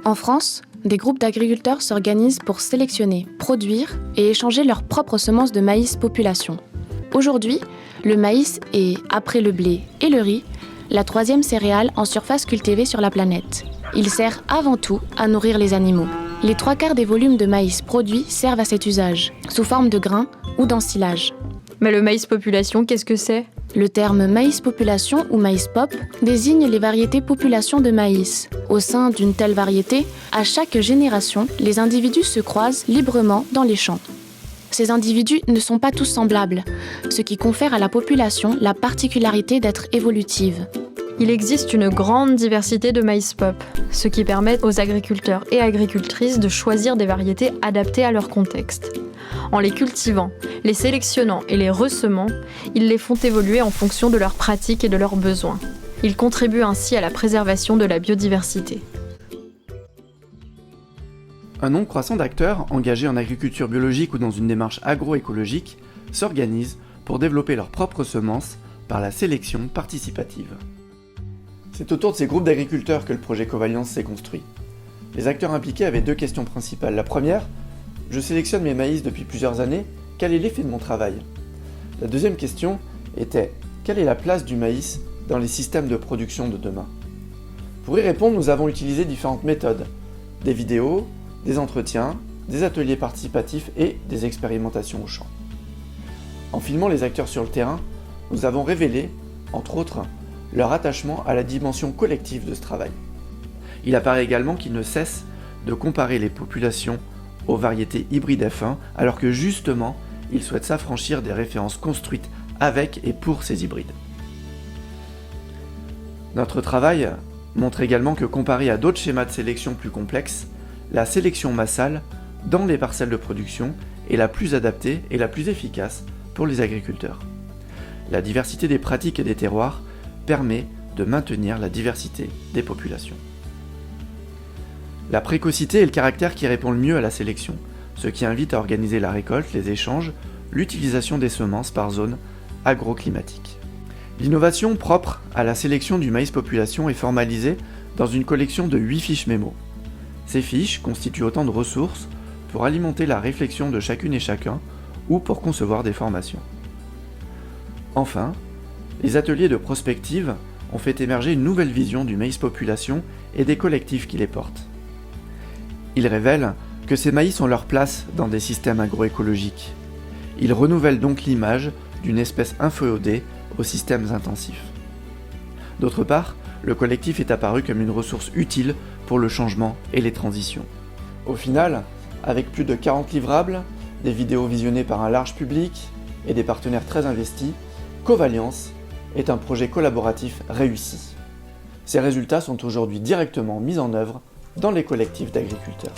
En France, des groupes d'agriculteurs s'organisent pour sélectionner, produire et échanger leurs propres semences de maïs population. Aujourd'hui, le maïs est, après le blé et le riz, la troisième céréale en surface cultivée sur la planète. Il sert avant tout à nourrir les animaux. Les 3/4 des volumes de maïs produits servent à cet usage, sous forme de grains ou d'ensilage. Mais le maïs population, qu'est-ce que c'est ? Le terme maïs population ou maïs pop désigne les variétés population de maïs. Au sein d'une telle variété, à chaque génération, les individus se croisent librement dans les champs. Ces individus ne sont pas tous semblables, ce qui confère à la population la particularité d'être évolutive. Il existe une grande diversité de maïs pop, ce qui permet aux agriculteurs et agricultrices de choisir des variétés adaptées à leur contexte. En les cultivant, les sélectionnant et les ressemant, ils les font évoluer en fonction de leurs pratiques et de leurs besoins. Ils contribuent ainsi à la préservation de la biodiversité. Un nombre croissant d'acteurs engagés en agriculture biologique ou dans une démarche agroécologique s'organisent pour développer leurs propres semences par la sélection participative. C'est autour de ces groupes d'agriculteurs que le projet Covalliance s'est construit. Les acteurs impliqués avaient 2 questions principales. La première, je sélectionne mes maïs depuis plusieurs années, quel est l'effet de mon travail ? La deuxième question était, quelle est la place du maïs dans les systèmes de production de demain ? Pour y répondre, nous avons utilisé différentes méthodes, des vidéos, des entretiens, des ateliers participatifs et des expérimentations au champ. En filmant les acteurs sur le terrain, nous avons révélé, entre autres, leur attachement à la dimension collective de ce travail. Il apparaît également qu'ils ne cessent de comparer les populations aux variétés hybrides F1, alors que justement, ils souhaitent s'affranchir des références construites avec et pour ces hybrides. Notre travail montre également que comparé à d'autres schémas de sélection plus complexes, la sélection massale dans les parcelles de production est la plus adaptée et la plus efficace pour les agriculteurs. La diversité des pratiques et des terroirs permet de maintenir la diversité des populations. La précocité est le caractère qui répond le mieux à la sélection, ce qui invite à organiser la récolte, les échanges, l'utilisation des semences par zone agroclimatique. L'innovation propre à la sélection du maïs population est formalisée dans une collection de 8 fiches mémo. Ces fiches constituent autant de ressources pour alimenter la réflexion de chacune et chacun ou pour concevoir des formations. Enfin, les ateliers de prospective ont fait émerger une nouvelle vision du maïs population et des collectifs qui les portent. Ils révèlent que ces maïs ont leur place dans des systèmes agroécologiques. Ils renouvellent donc l'image d'une espèce inféodée aux systèmes intensifs. D'autre part, le collectif est apparu comme une ressource utile pour le changement et les transitions. Au final, avec plus de 40 livrables, des vidéos visionnées par un large public et des partenaires très investis, Covalliance est un projet collaboratif réussi. Ces résultats sont aujourd'hui directement mis en œuvre dans les collectifs d'agriculteurs.